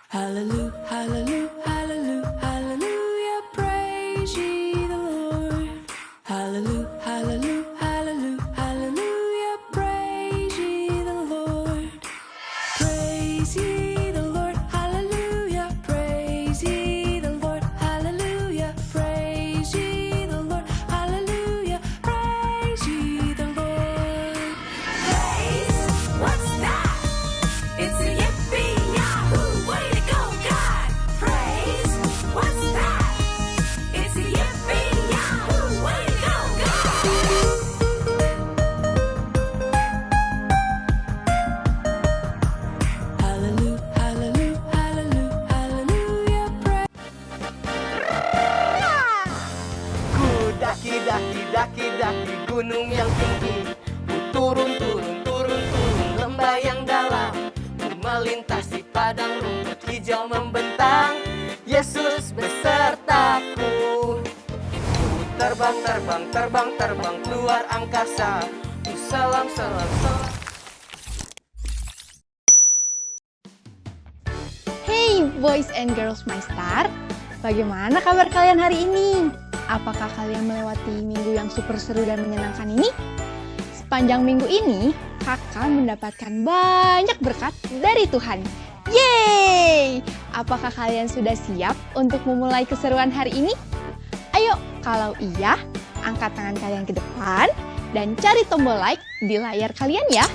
Hallelujah, hallelujah, hallelujah, hallelujah, praise ye the Lord. Hallelujah, hallelujah, hallelujah, hallelujah, praise ye the Lord. Praise ye the Lord, hallelujah, praise ye the Lord, hallelujah, praise ye the Lord, hallelujah, praise ye the Lord. Praise, what's that? It's a yippee yahoo, way to go, God! Praise, what's that? It's a yippee yahoo, way to go, God! Hallelujah, hallelujah, hallelujah, hallelujah, praise. Ku daki daki daki daki gunung yang tinggi. Ku turun turun turun turun lembah yang dalam. Ku melintasi padang rumput hijau membentang. Yesus besertaku. Ku terbang terbang terbang terbang keluar angkasa. Ku salam salam salam. Hey boys and girls my star, bagaimana kabar kalian hari ini? Apakah kalian melewati minggu yang super seru dan menyenangkan ini? Sepanjang minggu ini, kakak mendapatkan banyak berkat dari Tuhan. Yeay! Apakah kalian sudah siap untuk memulai keseruan hari ini? Ayo, kalau iya, angkat tangan kalian ke depan dan cari tombol like di layar kalian ya.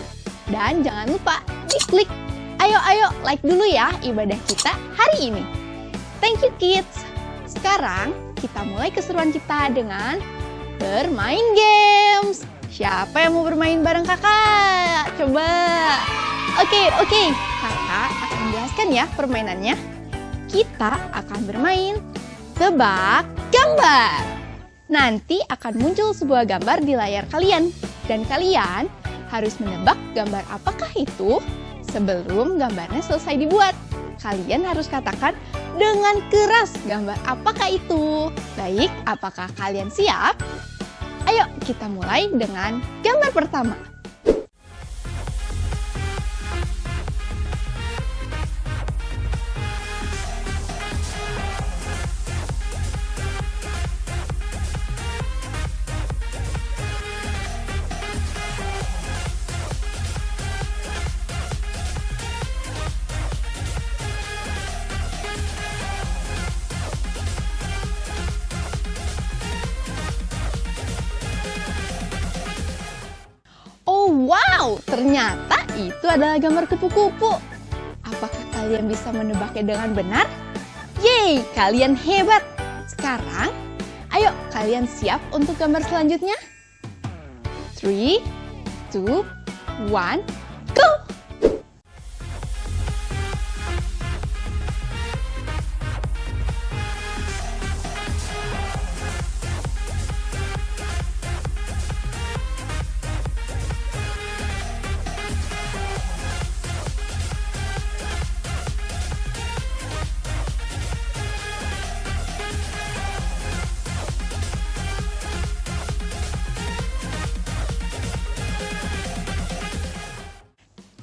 Dan jangan lupa diklik. Ayo, like dulu ya ibadah kita hari ini. Thank you kids. Sekarang kita mulai keseruan kita dengan bermain games. Siapa yang mau bermain bareng kakak? Coba. Oke. Kakak akan jelaskan ya permainannya. Kita akan bermain tebak gambar. Nanti akan muncul sebuah gambar di layar kalian. Dan kalian harus menebak gambar apakah itu sebelum gambarnya selesai dibuat. Kalian harus katakan dengan keras gambar apakah itu. Baik, apakah kalian siap? Ayo kita mulai dengan gambar pertama. Oh wow, ternyata itu adalah gambar kupu-kupu. Apakah kalian bisa menebaknya dengan benar? Yeay, kalian hebat. Sekarang, ayo kalian siap untuk gambar selanjutnya? 3, 2, 1, go!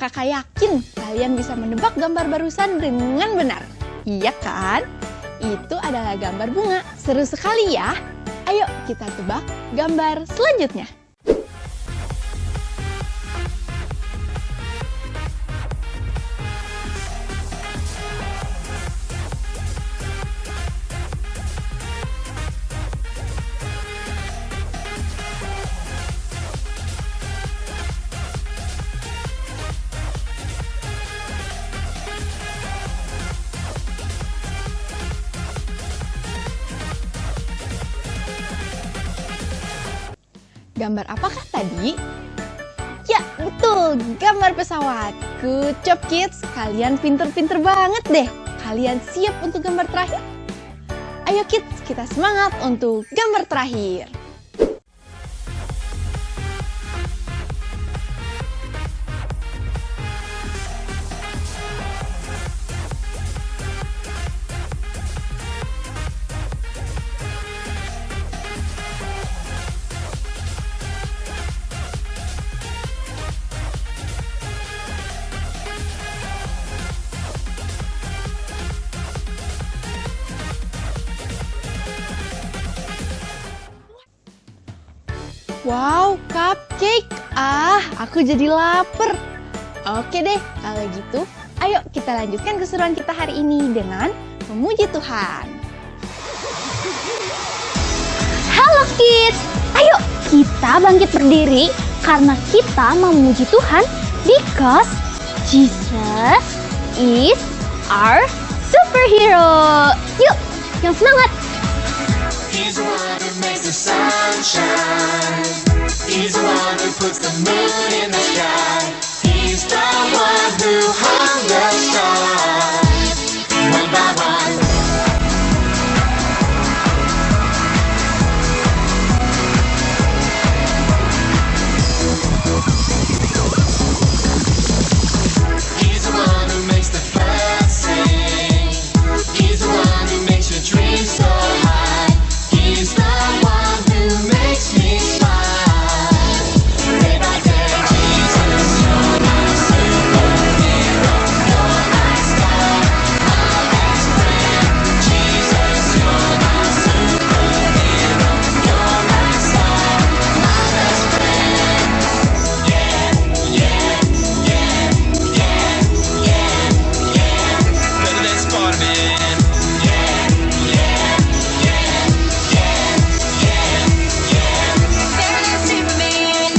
Kakak yakin kalian bisa menebak gambar barusan dengan benar. Iya kan? Itu adalah gambar bunga. Seru sekali ya. Ayo kita tebak gambar selanjutnya. Gambar apakah tadi? Ya, betul, gambar pesawat. Good job kids, kalian pinter-pinter banget deh. Kalian siap untuk gambar terakhir? Ayo kids, kita semangat untuk gambar terakhir. Wow, cupcake. Aku jadi lapar. Oke deh, kalau gitu, ayo kita lanjutkan keseruan kita hari ini dengan memuji Tuhan. Halo kids, ayo kita bangkit berdiri karena kita mau memuji Tuhan because Jesus is our superhero. Yuk, yang semangat. He's the one who makes the sun shine. He's the one who puts the moon in the sky. He's the one who hung the stars one by one. He's the one who makes the birds sing. He's the one who makes your dreams so high. He's the one who makes me smile. Day by day, Jesus, you're my superhero. You're my star, my best friend. Jesus, you're my superhero. You're my star, my best friend. Yeah, yeah, yeah, yeah, yeah, yeah. Better than Spider-Man. Yeah, yeah, yeah, yeah, yeah, yeah. Better than Superman.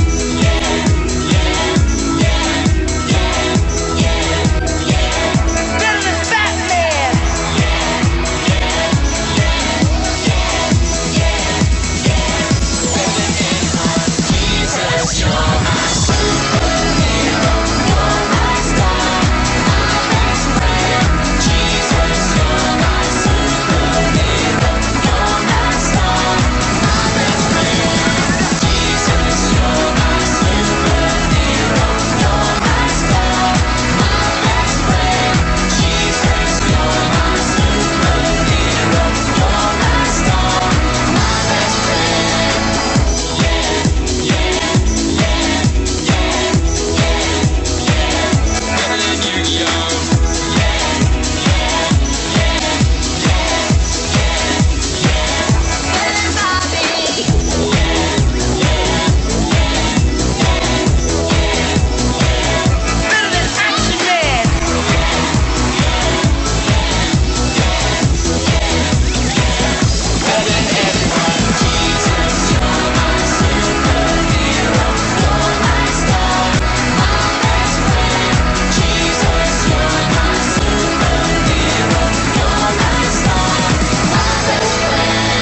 Yeah, yeah, yeah, yeah, yeah, yeah. Better than Batman. Yeah, yeah, yeah, yeah, yeah, yeah. Better than anyone. Jesus, you're my superhero. You're my star, my best friend. Jesus, you're my superhero. You're my star, my best friend. Jesus, you're my superhero. You're my star, my best friend. Jesus, you're my superhero. You're my star, my best friend. Yeah, yeah, yeah, yeah, yeah, yeah. Better than Yu-Gi-Oh! Yeah, yeah, yeah, yeah, yeah, yeah. Better than Bobby! Yeah, yeah, yeah, yeah, yeah, yeah. Better than Action Man! Better than anyone. Jesus, you're my superhero. You're my star, my best friend. Jesus, you're my superhero. You're my star, my best friend.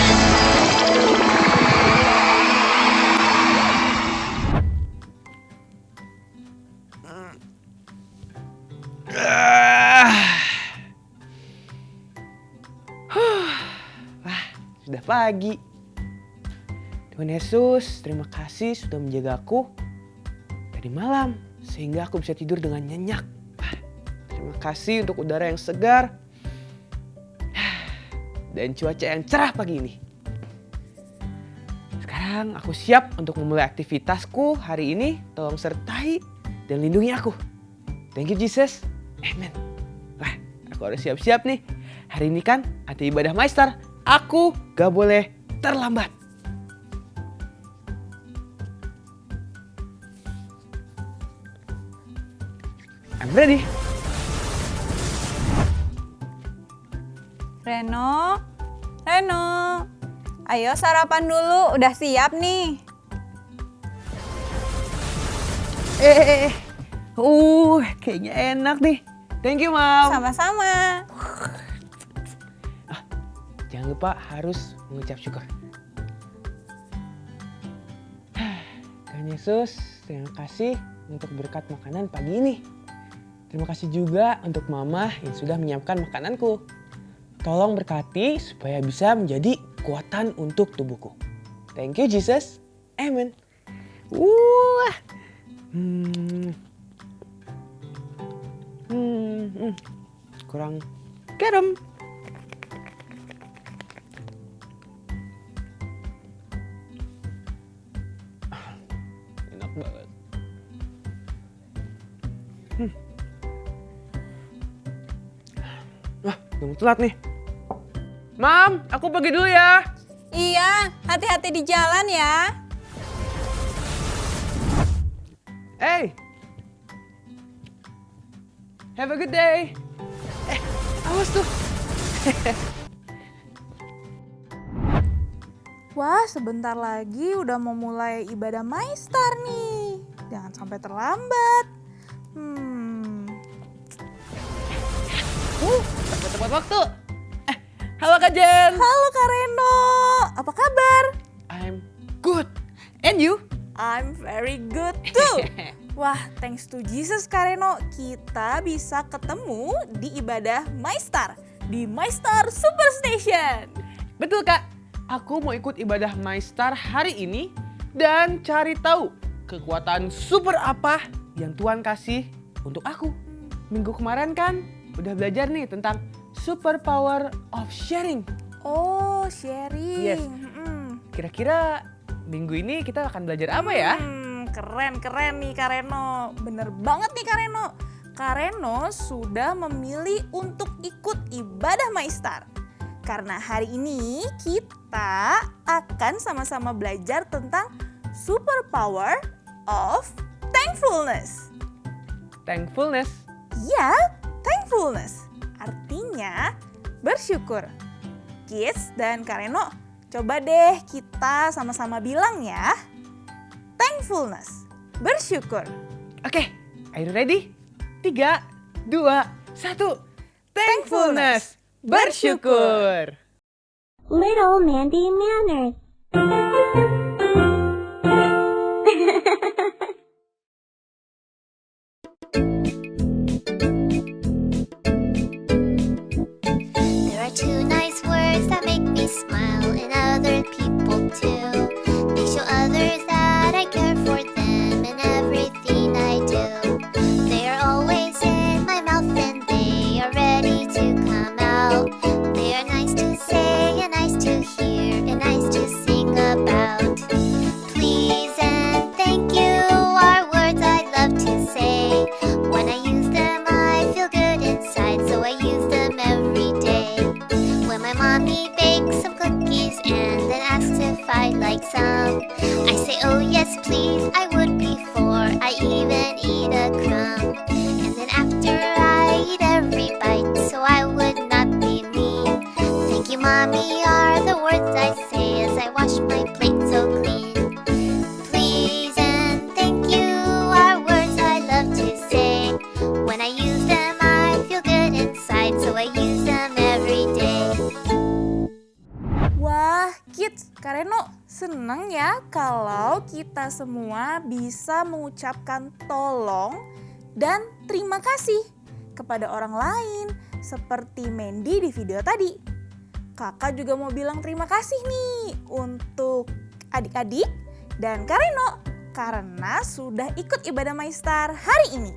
Wah, sudah pagi. Tuhan Yesus, terima kasih sudah menjagaku tadi malam sehingga aku bisa tidur dengan nyenyak. Terima kasih untuk udara yang segar dan cuaca yang cerah pagi ini. Sekarang aku siap untuk memulai aktivitasku hari ini. Tolong sertai dan lindungi aku. Thank you Jesus. Amen. Wah, aku harus siap-siap nih. Hari ini kan ada ibadah Maester. Aku gak boleh terlambat. I'm ready. Reno, ayo sarapan dulu, udah siap nih. Kayaknya enak nih. Thank you, Mam. Sama-sama. Jangan lupa harus mengucap syukur. Tuhan Yesus, terima kasih untuk berkat makanan pagi ini. Terima kasih juga untuk Mama yang sudah menyiapkan makananku. Tolong berkati supaya bisa menjadi kekuatan untuk tubuhku. Thank you Jesus. Amen. Kurang garam. Enak banget. Udah mau telat nih. Mam, aku pergi dulu ya. Iya, hati-hati di jalan ya. Hey! Have a good day! Awas tuh! Wah, sebentar lagi udah mau mulai ibadah Maistar nih. Jangan sampai terlambat. Tepat waktu! Halo Kak Jen! Halo Kak Reno, apa kabar? I'm good. And you? I'm very good too. Wah, thanks to Jesus Kak Reno, kita bisa ketemu di ibadah Maistar di Maistar Superstation. Betul Kak, aku mau ikut ibadah Maistar hari ini dan cari tahu kekuatan super apa yang Tuhan kasih untuk aku. Minggu kemarin kan udah belajar nih tentang super power of sharing. Oh, sharing. Yes. Kira-kira minggu ini kita akan belajar apa ya? Keren nih Kak Reno. Bener banget nih Kak Reno. Kak Reno sudah memilih untuk ikut ibadah Maistar. Karena hari ini kita akan sama-sama belajar tentang super power of thankfulness. Thankfulness. Ya, thankfulness. Artinya bersyukur. Kids dan Kak Reno, coba deh kita sama-sama bilang ya. Thankfulness, bersyukur. Oke, are you ready? 3, 2, 1. Thankfulness. Bersyukur. Little Mandy Manor. There are two nice words that make me smile and other people too. They show others that I care for them in everything I do. They are always in my mouth and they are ready to come out. They are nice to say and nice to hear and nice to sing about. Please and thank you are words I love to say. When I use them I feel good inside, so I use them every day. When my mommy bakes some cookies and then asks if I'd like some, I say oh yes please I would before I even eat a crumb. And then after I eat every bite so I would not be mean. Thank you mommy are the words I say as I wash my plate so clean. Please and thank you are words I love to say. When I use them I feel good inside, so I use them every day. Wah, kids, Kak Reno seneng ya kalau kita semua bisa mengucapkan tolong dan terima kasih kepada orang lain seperti Mandy di video tadi. Kakak juga mau bilang terima kasih nih untuk adik-adik dan Kak Reno karena sudah ikut ibadah Maistar hari ini.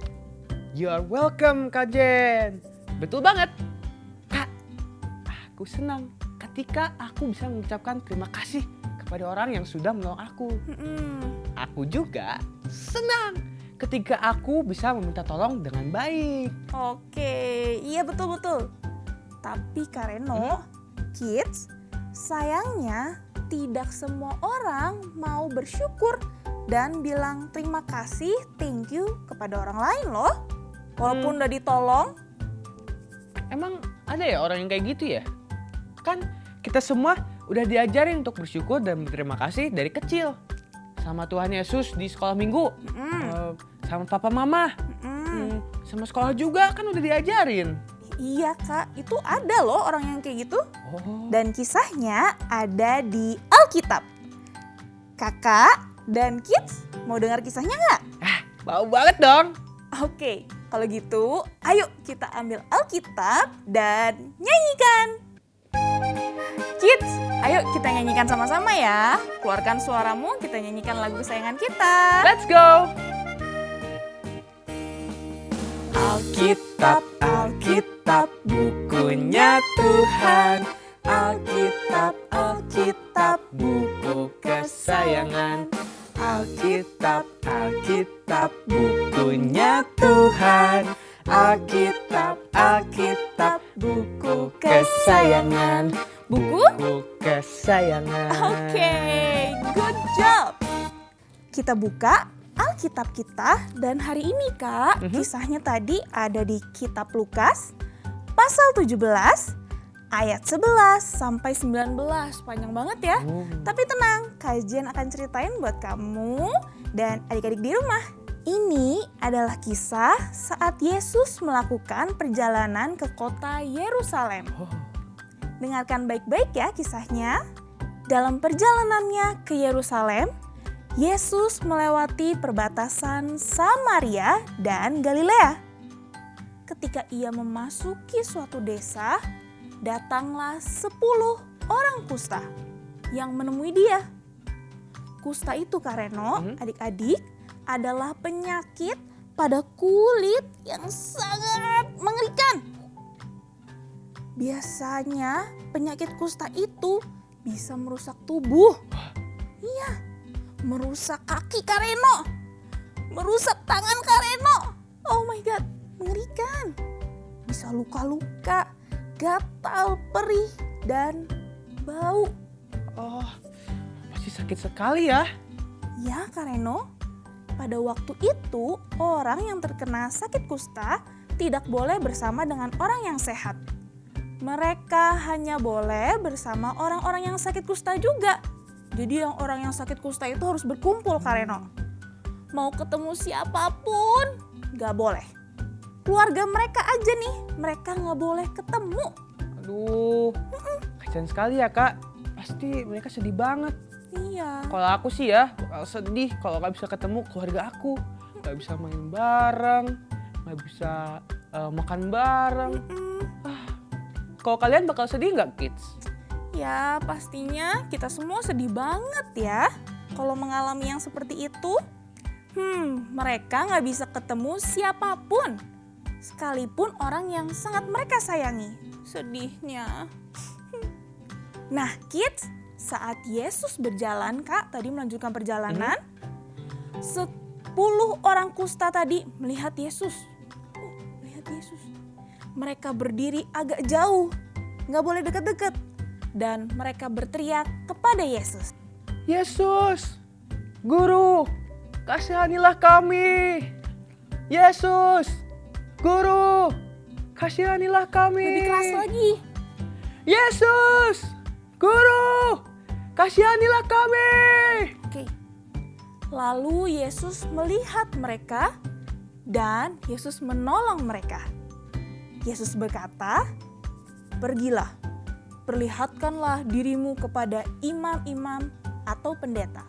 You are welcome Kak Jen. Betul banget. Kak, aku senang ketika aku bisa mengucapkan terima kasih kepada orang yang sudah menolong aku. Aku juga senang ketika aku bisa meminta tolong dengan baik. Oke, iya betul-betul. Tapi Kak Reno, kids, sayangnya tidak semua orang mau bersyukur dan bilang terima kasih, thank you kepada orang lain loh. Walaupun udah ditolong. Emang ada ya orang yang kayak gitu ya? Kan kita semua udah diajarin untuk bersyukur dan berterima kasih dari kecil. Sama Tuhan Yesus di sekolah minggu. Sama papa mama. Sama sekolah juga kan udah diajarin. Iya Kak, itu ada loh orang yang kayak gitu. Oh. Dan kisahnya ada di Alkitab. Kakak dan kids mau dengar kisahnya nggak? Mau banget dong. Oke, kalau gitu ayo kita ambil Alkitab dan nyanyikan. Kids, ayo kita nyanyikan sama-sama ya. Keluarkan suaramu, kita nyanyikan lagu kesayangan kita. Let's go. Alkitab, Alkitab, bukunya Tuhan. Alkitab, Alkitab, buku kesayangan. Alkitab, Alkitab, bukunya Tuhan. Alkitab, Alkitab, buku kesayangan. Buku? Buku kesayangan. Oke, good job. Kita buka Alkitab kita. Dan hari ini Kak, kisahnya tadi ada di kitab Lukas pasal 17 ayat 11 sampai 19. Panjang banget ya. Tapi tenang, Kajen akan ceritain buat kamu dan adik-adik di rumah. Ini adalah kisah saat Yesus melakukan perjalanan ke kota Yerusalem. Dengarkan baik-baik ya kisahnya. Dalam perjalanannya ke Yerusalem, Yesus melewati perbatasan Samaria dan Galilea. Ketika ia memasuki suatu desa, datanglah 10 orang kusta yang menemui dia. Kusta itu Kareno, adik-adik, adalah penyakit pada kulit yang sangat mengerikan. Biasanya penyakit kusta itu bisa merusak tubuh. Iya, merusak kaki Kareno, merusak tangan Kareno. Oh my god, mengerikan. Bisa luka-luka, gatal, perih, dan bau. Oh, pasti sakit sekali ya. Ya Kareno, pada waktu itu orang yang terkena sakit kusta tidak boleh bersama dengan orang yang sehat. Mereka hanya boleh bersama orang-orang yang sakit kusta juga. Jadi yang orang yang sakit kusta itu harus berkumpul Kareno. Mau ketemu siapapun gak boleh. Keluarga mereka aja nih, mereka gak boleh ketemu. Aduh, kasihan sekali ya Kak. Pasti mereka sedih banget. Iya. Kalau aku sih ya, bakal sedih kalau gak bisa ketemu keluarga aku. Gak bisa main bareng, gak bisa makan bareng. Kalau kalian bakal sedih gak kids? Ya pastinya kita semua sedih banget ya kalau mengalami yang seperti itu. Mereka gak bisa ketemu siapapun, sekalipun orang yang sangat mereka sayangi. Sedihnya. Nah kids, saat Yesus berjalan Kak, tadi melanjutkan perjalanan, 10 orang kusta tadi melihat Yesus. Melihat Yesus. Mereka berdiri agak jauh, gak boleh deket-deket. Dan mereka berteriak kepada Yesus. Yesus, Guru, kasihanilah kami. Yesus, Guru, kasihanilah kami. Lebih keras lagi. Yesus, Guru, kasihanilah kami. Oke. Lalu Yesus melihat mereka dan Yesus menolong mereka. Yesus berkata, "Pergilah, perlihatkanlah dirimu kepada imam-imam atau pendeta."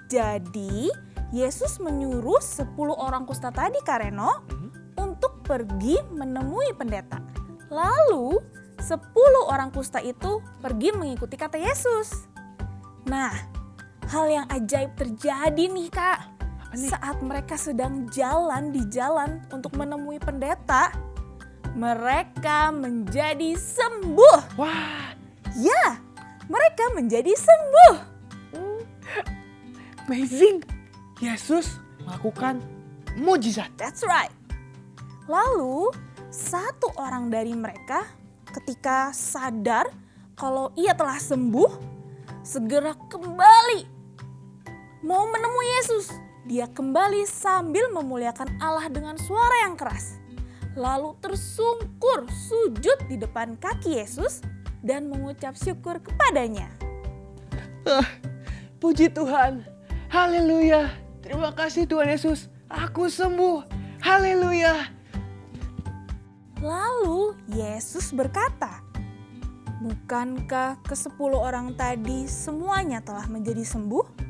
Jadi Yesus menyuruh 10 orang kusta tadi Kareno untuk pergi menemui pendeta. Lalu 10 orang kusta itu pergi mengikuti kata Yesus. Nah, hal yang ajaib terjadi nih Kak. Saat mereka sedang jalan di jalan untuk menemui pendeta, mereka menjadi sembuh. Wah, Ya, mereka menjadi sembuh. amazing. Yesus melakukan mujizat. That's right. Lalu, satu orang dari mereka ketika sadar kalau ia telah sembuh, segera kembali mau menemui Yesus. Dia kembali sambil memuliakan Allah dengan suara yang keras. Lalu tersungkur sujud di depan kaki Yesus dan mengucap syukur kepadanya. Puji Tuhan. Haleluya. Terima kasih Tuhan Yesus. Aku sembuh. Haleluya. Lalu Yesus berkata, "Bukankah ke-10 orang tadi semuanya telah menjadi sembuh?"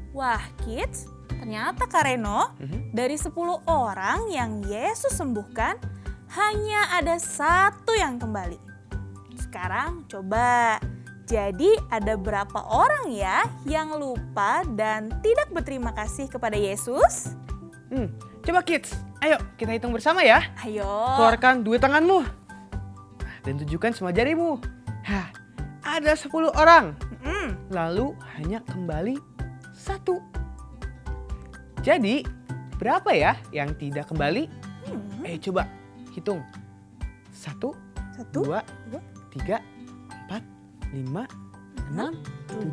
Wah kids, ternyata Kareno, dari 10 orang yang Yesus sembuhkan, hanya ada 1 yang kembali. Sekarang coba, jadi ada berapa orang ya yang lupa dan tidak berterima kasih kepada Yesus? Coba kids, ayo kita hitung bersama ya. Ayo. Keluarkan 2 tanganmu dan tunjukkan semua jarimu. Ada 10 orang. Lalu hanya kembali 1. Jadi berapa ya yang tidak kembali? Coba hitung. 1, 2, 3, 4, 5, 6,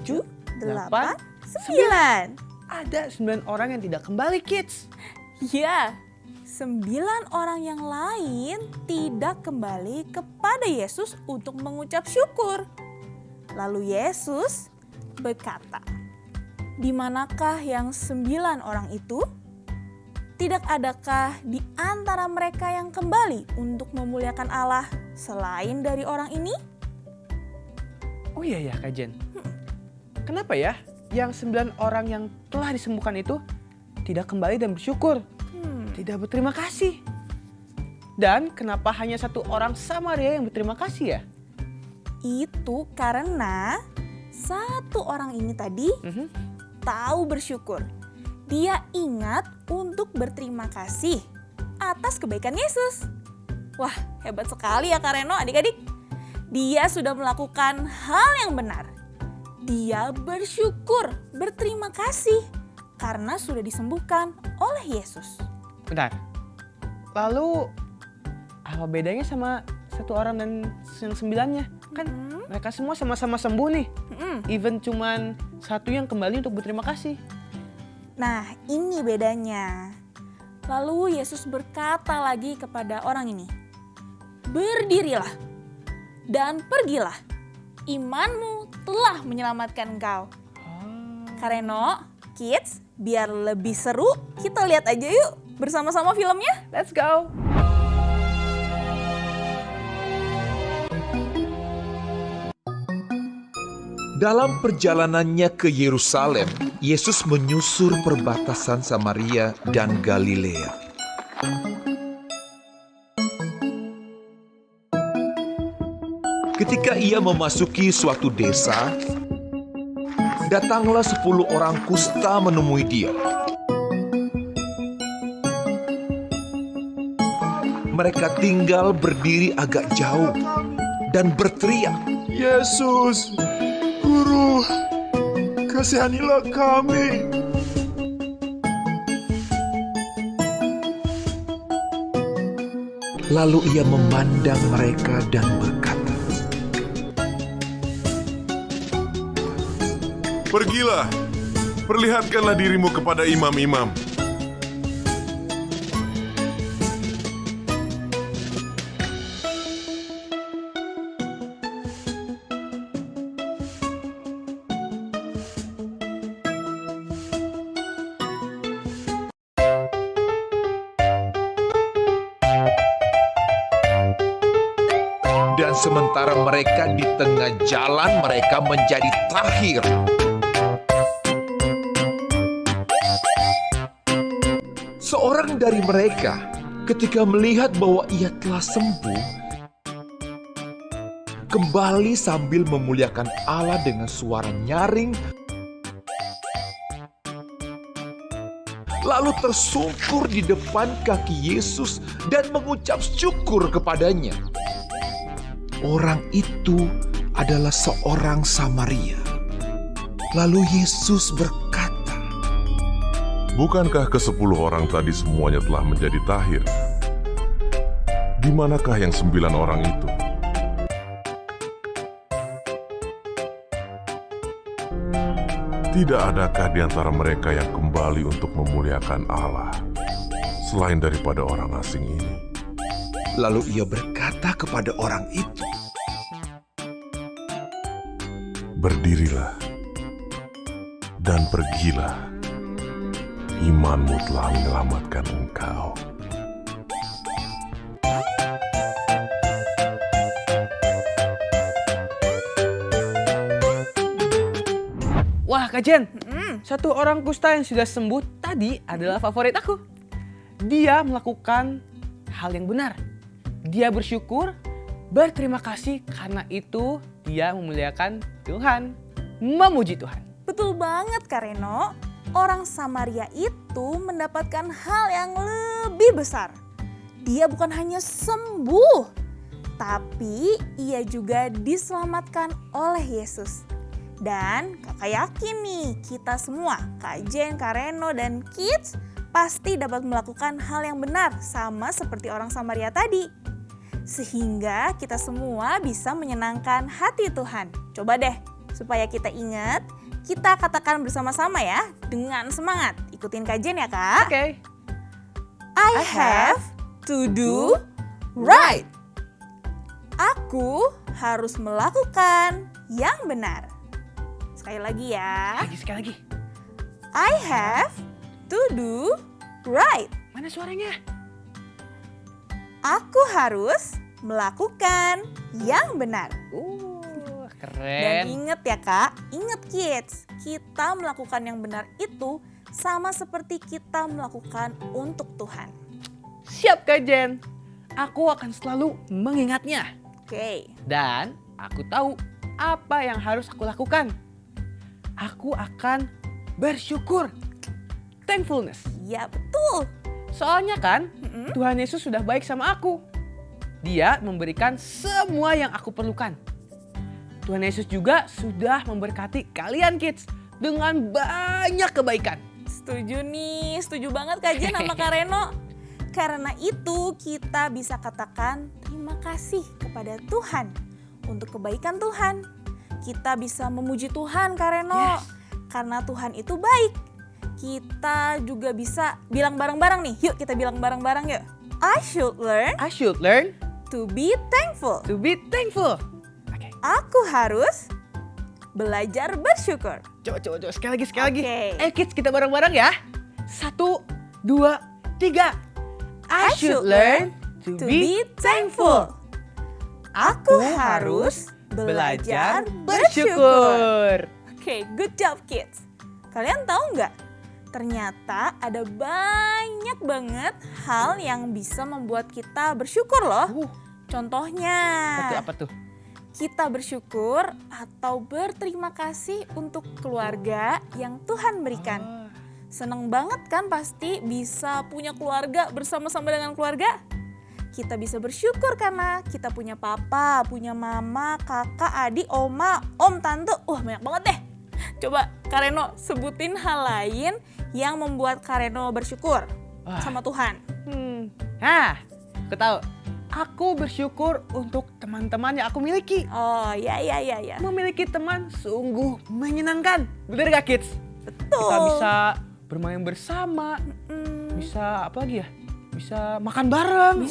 7, 8, 9. ada 9 orang yang tidak kembali, kids. Ya, 9 orang yang lain tidak kembali kepada Yesus untuk mengucap syukur. Lalu Yesus berkata, "Di manakah yang 9 orang itu? Tidak adakah di antara mereka yang kembali untuk memuliakan Allah selain dari orang ini?" Oh iya ya Kak Jen. Kenapa ya yang 9 orang yang telah disembuhkan itu tidak kembali dan bersyukur? Tidak berterima kasih. Dan kenapa hanya 1 orang Samaria yang berterima kasih ya? Itu karena 1 orang ini tadi tahu bersyukur. Dia ingat untuk berterima kasih atas kebaikan Yesus. Wah, hebat sekali ya Kak Reno, adik-adik. Dia sudah melakukan hal yang benar. Dia bersyukur, berterima kasih karena sudah disembuhkan oleh Yesus. Bentar. Lalu apa bedanya sama 1 orang dan yang 9-nya? Kan mereka semua sama-sama sembuh nih. Even cuman 1 yang kembali untuk berterima kasih. Nah, ini bedanya. Lalu Yesus berkata lagi kepada orang ini, "Berdirilah dan pergilah. Imanmu telah menyelamatkan engkau." Kareno, kids, biar lebih seru, kita lihat aja yuk bersama-sama filmnya. Let's go. Dalam perjalanannya ke Yerusalem, Yesus menyusur perbatasan Samaria dan Galilea. Ketika ia memasuki suatu desa, datanglah 10 orang kusta menemui dia. Mereka tinggal berdiri agak jauh dan berteriak, "Yesus, Guru, kasihanilah kami." Lalu ia memandang mereka dan berkata, "Pergilah, perlihatkanlah dirimu kepada imam-imam." Dan sementara mereka di tengah jalan, mereka menjadi tahir. Seorang dari mereka, ketika melihat bahwa ia telah sembuh, kembali sambil memuliakan Allah dengan suara nyaring, lalu tersungkur di depan kaki Yesus dan mengucap syukur kepadanya. Orang itu adalah seorang Samaria. Lalu Yesus berkata, Bukankah ke-10 orang tadi semuanya telah menjadi tahir? Di manakah yang 9 orang itu? Tidak adakah di antara mereka yang kembali untuk memuliakan Allah selain daripada orang asing ini? Lalu ia berkata kepada orang itu, Berdirilah dan pergilah. Imanmu telah menyelamatkan engkau. Wah Kak Jen, 1 orang kusta yang sudah sembuh tadi adalah favorit aku. Dia melakukan hal yang benar. Dia bersyukur, berterima kasih karena itu dia memuliakan Tuhan, memuji Tuhan. Betul banget Kak Reno, orang Samaria itu mendapatkan hal yang lebih besar. Dia bukan hanya sembuh, tapi ia juga diselamatkan oleh Yesus. Dan kakak yakin nih, kita semua, Kak Jen, Kak Reno, dan Kids pasti dapat melakukan hal yang benar sama seperti orang Samaria tadi. Sehingga kita semua bisa menyenangkan hati Tuhan. Coba deh, supaya kita ingat, Kita katakan bersama-sama ya, dengan semangat. Ikutin kajian ya Kak. Oke. I have to do right. Aku harus melakukan yang benar. Sekali lagi ya. Sekali lagi. I have to do right. Mana suaranya? Aku harus melakukan yang benar. Dan Keren. ingat ya Kak, ingat kids, kita melakukan yang benar itu sama seperti kita melakukan untuk Tuhan. Siap Kak Jen. Aku akan selalu mengingatnya. Oke. Dan aku tahu apa yang harus aku lakukan. Aku akan bersyukur. Thankfulness. Ya betul. Soalnya kan Tuhan Yesus sudah baik sama aku. Dia memberikan semua yang aku perlukan. Tuhan Yesus juga sudah memberkati kalian kids dengan banyak kebaikan. Setuju nih, setuju banget Kak Jen sama Kak Reno. Karena itu kita bisa katakan terima kasih kepada Tuhan untuk kebaikan Tuhan. Kita bisa memuji Tuhan Kak Reno. Karena Tuhan itu baik. Kita juga bisa bilang bareng-bareng nih. Yuk kita bilang bareng-bareng yuk. I should learn to be thankful. To be thankful. Aku harus belajar bersyukur. Coba sekali lagi. Oke. Kids kita bareng-bareng ya. 1, 2, 3. I should learn to be thankful. Aku harus belajar bersyukur. bersyukur. Oke, good job kids. Kalian tahu nggak? Ternyata ada banyak banget hal yang bisa membuat kita bersyukur loh. Contohnya, Apa tuh? kita bersyukur atau berterima kasih untuk keluarga yang Tuhan berikan. Seneng banget kan pasti bisa punya keluarga bersama-sama dengan keluarga. Kita bisa bersyukur karena kita punya papa, punya mama, kakak, adik, oma, om, tante. Banyak banget deh. Coba Kak Reno sebutin hal lain yang membuat Kak Reno bersyukur sama Tuhan. Aku tahu. Aku bersyukur untuk teman-teman yang aku miliki. Oh ya. Memiliki teman sungguh menyenangkan. Bener gak kids? Betul. Kita bisa bermain bersama. Bisa apa lagi ya? Bisa makan bareng.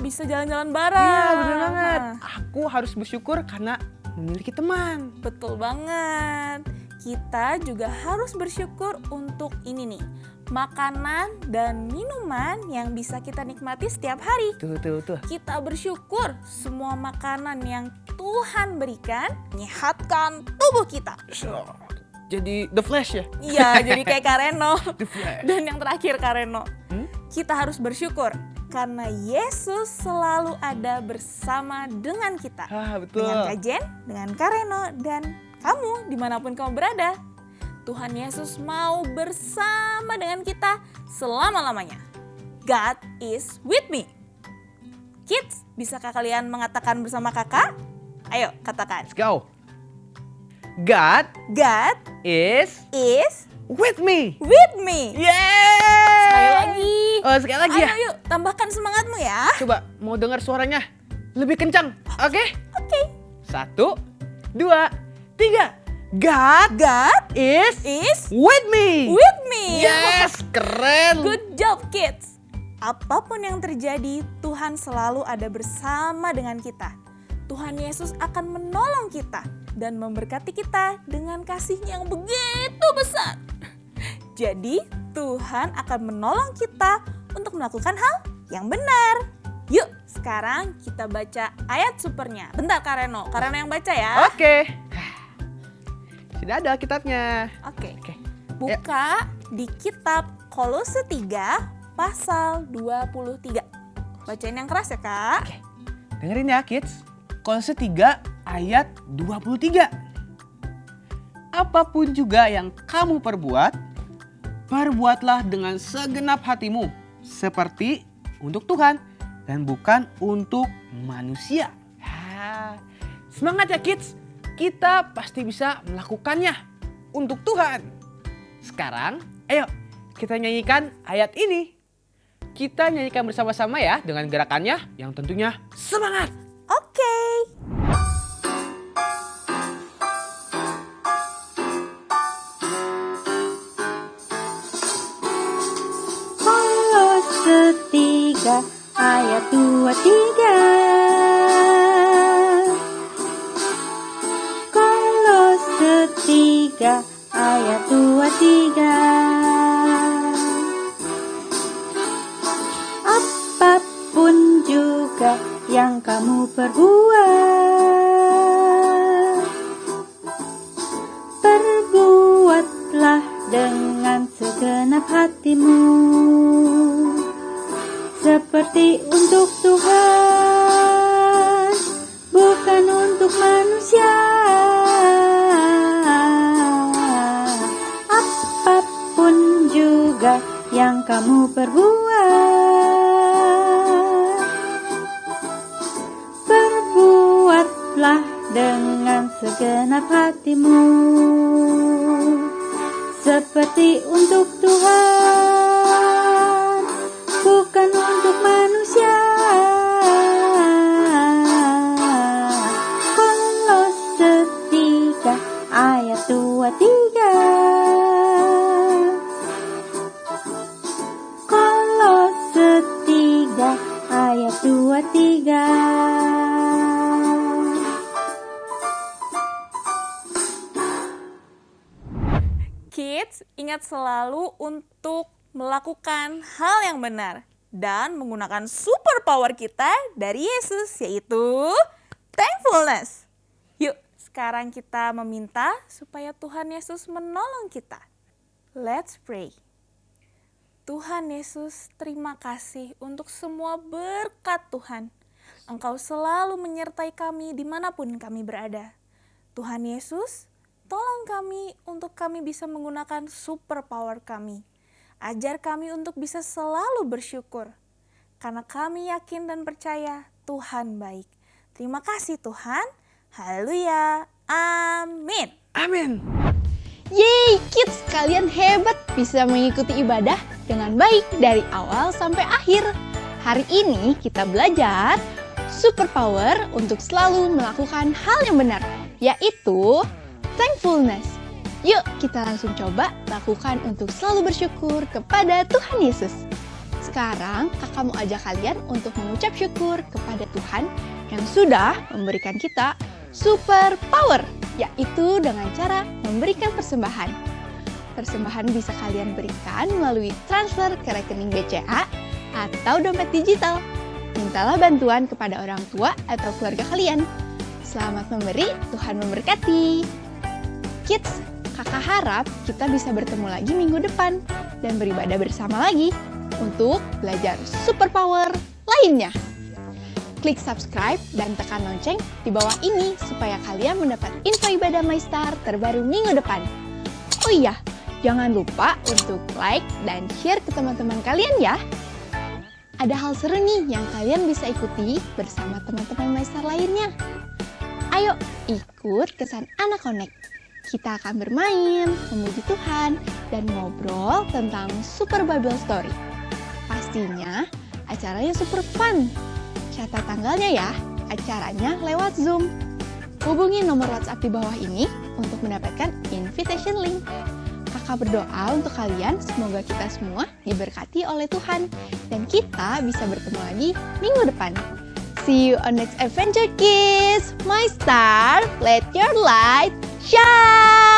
Bisa jalan-jalan bareng. Iya bener banget. Aku harus bersyukur karena memiliki teman. Betul banget. Kita juga harus bersyukur untuk ini nih. Makanan dan minuman yang bisa kita nikmati setiap hari. Tuh. Kita bersyukur semua makanan yang Tuhan berikan menyehatkan tubuh kita. Jadi The Flash ya? Iya, jadi kayak Kak Reno. The Flash. Dan yang terakhir Kak Reno, kita harus bersyukur karena Yesus selalu ada bersama dengan kita. Betul. Dengan Kak Jen, dengan Kak Reno, dan kamu dimanapun kamu berada. Tuhan Yesus mau bersama dengan kita selama-lamanya. God is with me. Kids, bisakah kalian mengatakan bersama kakak? Ayo, katakan. Let's go. God is with me. With me. Yeay! Sekali lagi. Sekali lagi ya. Ayo, tambahkan semangatmu ya. Coba mau dengar suaranya lebih kencang. Oke? Oke. 1, 2, 3. God is with me. With me. Yes, keren. Good job kids. Apapun yang terjadi, Tuhan selalu ada bersama dengan kita. Tuhan Yesus akan menolong kita dan memberkati kita dengan kasih-Nya yang begitu besar. Jadi, Tuhan akan menolong kita untuk melakukan hal yang benar. Yuk, sekarang kita baca ayat supernya. Bentar Kak Reno yang baca ya. Oke. Sudah ada kitabnya. Oke. Buka di kitab Kolose 3 pasal 23. Bacain yang keras ya Kak. Oke. Dengerin ya kids. Kolose 3 ayat 23. Apapun juga yang kamu perbuat, perbuatlah dengan segenap hatimu, seperti untuk Tuhan dan bukan untuk manusia. Semangat ya kids, kita pasti bisa melakukannya untuk Tuhan. Sekarang, ayo kita nyanyikan ayat ini. Kita nyanyikan bersama-sama ya dengan gerakannya yang tentunya semangat. Oke. 3 ayat 23. Kolose 3 ayat 23. Apapun juga yang kamu perbuat, perbuatlah dengan segenap hatimu, seperti untuk Tuhan, bukan untuk manusia. Apapun juga yang kamu perbuat, perbuatlah dengan segenap hatimu, seperti untuk Tuhan, bukan untuk manusia. Kolose 3 ayat 23. Kolose 3 ayat 23. Kids, ingat selalu untuk melakukan hal yang benar dan menggunakan superpower kita dari Yesus, yaitu thankfulness. Yuk, sekarang kita meminta supaya Tuhan Yesus menolong kita. Let's pray. Tuhan Yesus, terima kasih untuk semua berkat Tuhan. Engkau selalu menyertai kami dimanapun kami berada. Tuhan Yesus, tolong kami untuk kami bisa menggunakan superpower kami. Ajar kami untuk bisa selalu bersyukur. Karena kami yakin dan percaya Tuhan baik. Terima kasih Tuhan. Haleluya. Amin. Amin. Yeay, kids, kalian hebat bisa mengikuti ibadah dengan baik dari awal sampai akhir. Hari ini kita belajar superpower untuk selalu melakukan hal yang benar, yaitu thankfulness. Yuk kita langsung coba lakukan untuk selalu bersyukur kepada Tuhan Yesus. Sekarang kakak mau ajak kalian untuk mengucap syukur kepada Tuhan yang sudah memberikan kita super power, yaitu dengan cara memberikan persembahan. Persembahan bisa kalian berikan melalui transfer ke rekening BCA atau dompet digital. Mintalah bantuan kepada orang tua atau keluarga kalian. Selamat memberi, Tuhan memberkati. Kids, kakak harap kita bisa bertemu lagi minggu depan dan beribadah bersama lagi untuk belajar superpower lainnya. Klik subscribe dan tekan lonceng di bawah ini supaya kalian mendapat info ibadah MyStar terbaru minggu depan. Oh iya, jangan lupa untuk like dan share ke teman-teman kalian ya. Ada hal seru nih yang kalian bisa ikuti bersama teman-teman MyStar lainnya. Ayo ikut ke San Anak Connect. Kita akan bermain, memuji Tuhan, dan ngobrol tentang Super Bible Story. Pastinya acaranya super fun. Catat tanggalnya ya, acaranya lewat Zoom. Hubungi nomor WhatsApp di bawah ini untuk mendapatkan invitation link. Kakak berdoa untuk kalian, semoga kita semua diberkati oleh Tuhan, dan kita bisa bertemu lagi minggu depan. See you on next adventure, kids. MyStar, let your light shine.